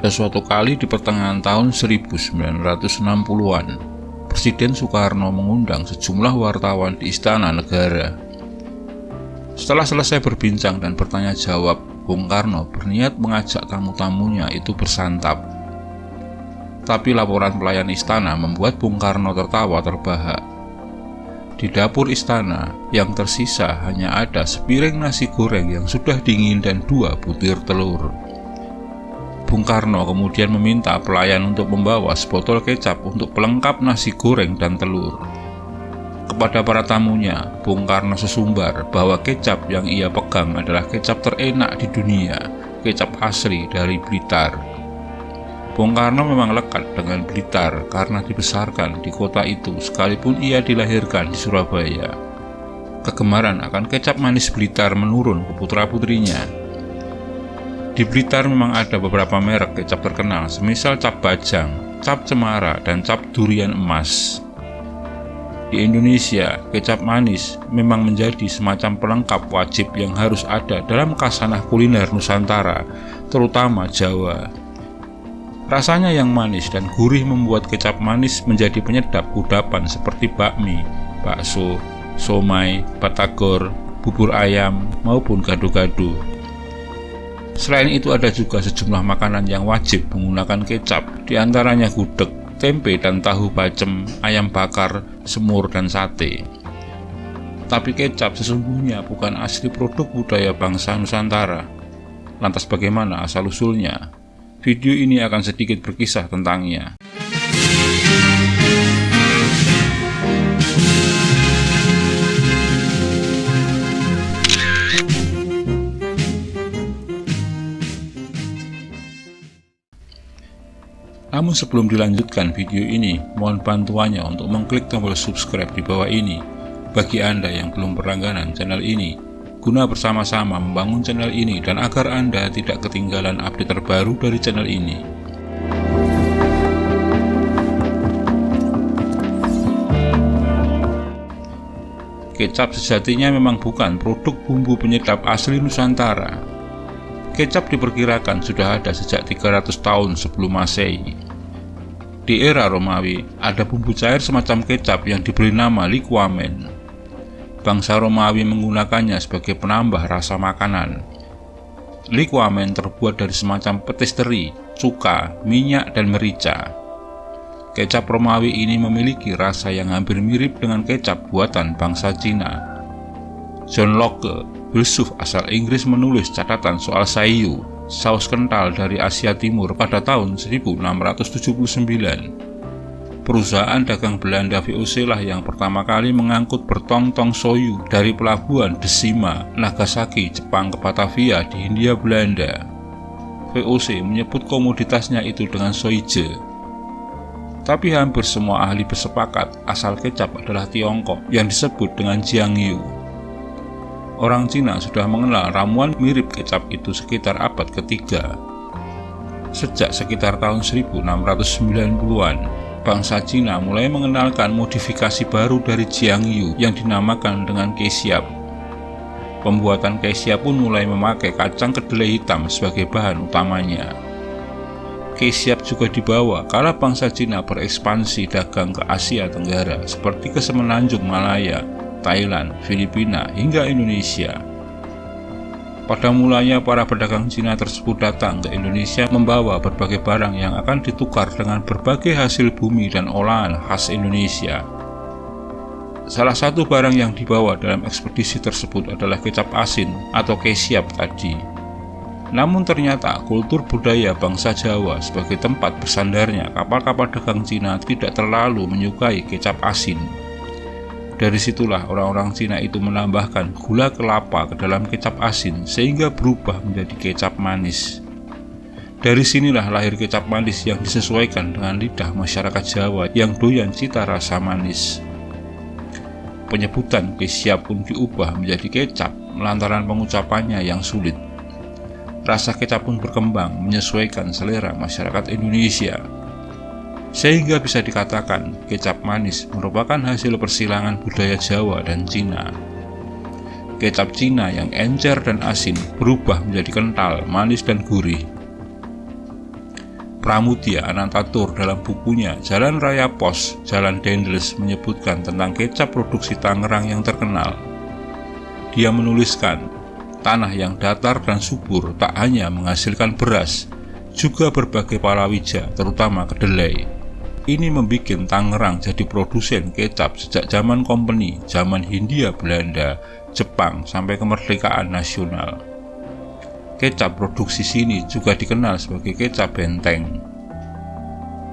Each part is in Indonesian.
Pada suatu kali di pertengahan tahun 1960-an, Presiden Soekarno mengundang sejumlah wartawan di Istana Negara. Setelah selesai berbincang dan bertanya jawab, Bung Karno berniat mengajak tamu-tamunya itu bersantap. Tapi laporan pelayan istana membuat Bung Karno tertawa terbahak. Di dapur istana, yang tersisa hanya ada sepiring nasi goreng yang sudah dingin dan 2 butir telur. Bung Karno kemudian meminta pelayan untuk membawa sebotol kecap untuk pelengkap nasi goreng dan telur. Kepada para tamunya, Bung Karno sesumbar bahwa kecap yang ia pegang adalah kecap terenak di dunia, kecap asli dari Blitar. Bung Karno memang lekat dengan Blitar karena dibesarkan di kota itu sekalipun ia dilahirkan di Surabaya. Kegemaran akan kecap manis Blitar menurun ke putra-putrinya. Di Blitar memang ada beberapa merek kecap terkenal, semisal cap bajang, cap cemara, dan cap durian emas. Di Indonesia, kecap manis memang menjadi semacam pelengkap wajib yang harus ada dalam khasanah kuliner Nusantara, terutama Jawa. Rasanya yang manis dan gurih membuat kecap manis menjadi penyedap kudapan seperti bakmi, bakso, somai, batagor, bubur ayam, maupun gado-gado. Selain itu ada juga sejumlah makanan yang wajib menggunakan kecap, diantaranya gudeg, tempe dan tahu bacem, ayam bakar, semur, dan sate. Tapi kecap sesungguhnya bukan asli produk budaya bangsa Nusantara. Lantas bagaimana asal-usulnya? Video ini akan sedikit berkisah tentangnya. Namun sebelum dilanjutkan video ini, mohon bantuannya untuk mengklik tombol subscribe di bawah ini bagi Anda yang belum berlangganan channel ini, guna bersama-sama membangun channel ini dan agar Anda tidak ketinggalan update terbaru dari channel ini. Kecap sejatinya memang bukan produk bumbu penyedap asli Nusantara. Kecap diperkirakan sudah ada sejak 300 tahun sebelum Masehi. Di era Romawi, ada bumbu cair semacam kecap yang diberi nama liquamen. Bangsa Romawi menggunakannya sebagai penambah rasa makanan. Liquamen terbuat dari semacam petis teri, cuka, minyak, dan merica. Kecap Romawi ini memiliki rasa yang hampir mirip dengan kecap buatan bangsa Cina. John Locke, filsuf asal Inggris, menulis catatan soal sayur, saus kental dari Asia Timur pada tahun 1679. Perusahaan dagang Belanda VOC lah yang pertama kali mengangkut bertong-tong soyu dari pelabuhan Deshima, Nagasaki, Jepang ke Batavia di Hindia Belanda. VOC menyebut komoditasnya itu dengan soije. Tapi hampir semua ahli bersepakat asal kecap adalah Tiongkok yang disebut dengan Jiangyu. Orang Cina sudah mengenal ramuan mirip kecap itu sekitar abad ketiga. Sejak sekitar tahun 1690-an, bangsa Cina mulai mengenalkan modifikasi baru dari Jiangyu yang dinamakan dengan kesiap. Pembuatan kesiap pun mulai memakai kacang kedelai hitam sebagai bahan utamanya. Kesiap juga dibawa kala bangsa Cina berekspansi dagang ke Asia Tenggara seperti ke Semenanjung Malaya, Thailand, Filipina, hingga Indonesia. Pada mulanya para pedagang Cina tersebut datang ke Indonesia membawa berbagai barang yang akan ditukar dengan berbagai hasil bumi dan olahan khas Indonesia. Salah satu barang yang dibawa dalam ekspedisi tersebut adalah kecap asin atau kesiap tadi. Namun ternyata kultur budaya bangsa Jawa sebagai tempat bersandarnya kapal-kapal dagang Cina tidak terlalu menyukai kecap asin. Dari situlah orang-orang Cina itu menambahkan gula kelapa ke dalam kecap asin sehingga berubah menjadi kecap manis. Dari sinilah lahir kecap manis yang disesuaikan dengan lidah masyarakat Jawa yang doyan cita rasa manis. Penyebutan kesiap pun diubah menjadi kecap lantaran pengucapannya yang sulit. Rasa kecap pun berkembang menyesuaikan selera masyarakat Indonesia. Sehingga bisa dikatakan kecap manis merupakan hasil persilangan budaya Jawa dan Cina. Kecap Cina yang encer dan asin berubah menjadi kental, manis, dan gurih. Pramudia Anantatur dalam bukunya Jalan Raya Pos, Jalan Dendles menyebutkan tentang kecap produksi Tangerang yang terkenal. Dia menuliskan, tanah yang datar dan subur tak hanya menghasilkan beras, juga berbagai palawija, terutama kedelai. Ini membuat Tangerang jadi produsen kecap sejak zaman Kompeni, zaman Hindia Belanda, Jepang, sampai kemerdekaan nasional. Kecap produksi sini juga dikenal sebagai kecap benteng.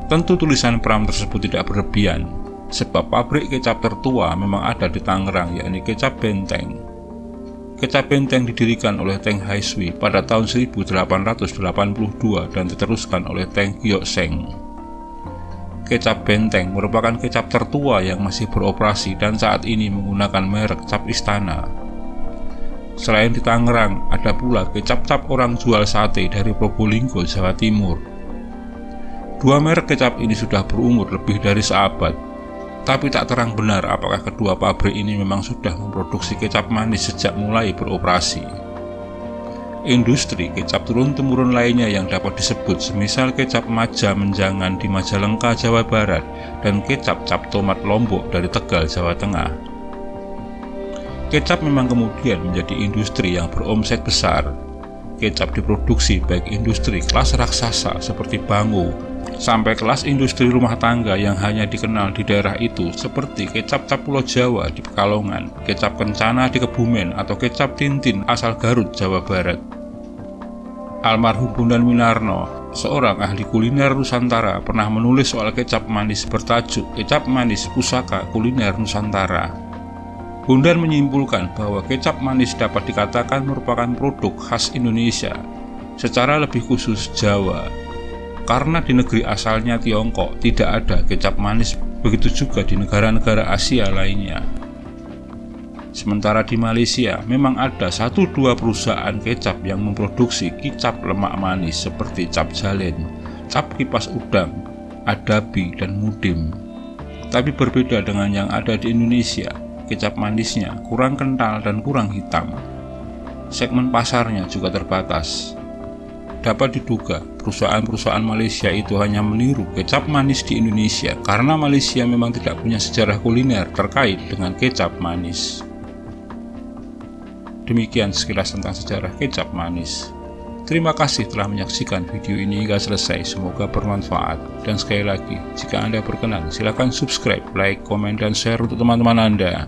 Tentu tulisan Pram tersebut tidak berlebihan, sebab pabrik kecap tertua memang ada di Tangerang, yakni Kecap Benteng. Kecap Benteng didirikan oleh Teng Haiswi pada tahun 1882 dan diteruskan oleh Teng Giok Seng. Kecap Benteng merupakan kecap tertua yang masih beroperasi dan saat ini menggunakan merek Cap Istana. Selain di Tangerang, ada pula kecap-cap orang jual sate dari Probolinggo, Jawa Timur. Dua merek kecap ini sudah berumur lebih dari seabad, tapi tak terang benar apakah kedua pabrik ini memang sudah memproduksi kecap manis sejak mulai beroperasi. Industri kecap turun-temurun lainnya yang dapat disebut semisal kecap Maja Menjangan di Majalengka, Jawa Barat, dan kecap Cap Tomat Lombok dari Tegal, Jawa Tengah. Kecap memang kemudian menjadi industri yang beromset besar. Kecap diproduksi baik industri kelas raksasa seperti Bango, sampai kelas industri rumah tangga yang hanya dikenal di daerah itu seperti kecap Cap Pulau Jawa di Pekalongan, kecap Kencana di Kebumen, atau kecap Tintin asal Garut, Jawa Barat. Almarhum Bondan Winarno, seorang ahli kuliner Nusantara, pernah menulis soal kecap manis bertajuk Kecap Manis Pusaka Kuliner Nusantara. Bondan menyimpulkan bahwa kecap manis dapat dikatakan merupakan produk khas Indonesia, secara lebih khusus Jawa. Karena di negeri asalnya Tiongkok tidak ada kecap manis, begitu juga di negara-negara Asia lainnya. Sementara di Malaysia memang ada 1-2 perusahaan kecap yang memproduksi kicap lemak manis seperti Cap Jalen, Cap Kipas Udang, Adabi, dan Mudim. Tapi berbeda dengan yang ada di Indonesia, kecap manisnya kurang kental dan kurang hitam. Segmen pasarnya juga terbatas. Dapat diduga perusahaan-perusahaan Malaysia itu hanya meniru kecap manis di Indonesia karena Malaysia memang tidak punya sejarah kuliner terkait dengan kecap manis. Demikian sekilas tentang sejarah kecap manis. Terima kasih telah menyaksikan video ini hingga selesai, semoga bermanfaat. Dan sekali lagi, jika Anda berkenan, silakan subscribe, like, komen, dan share untuk teman-teman Anda.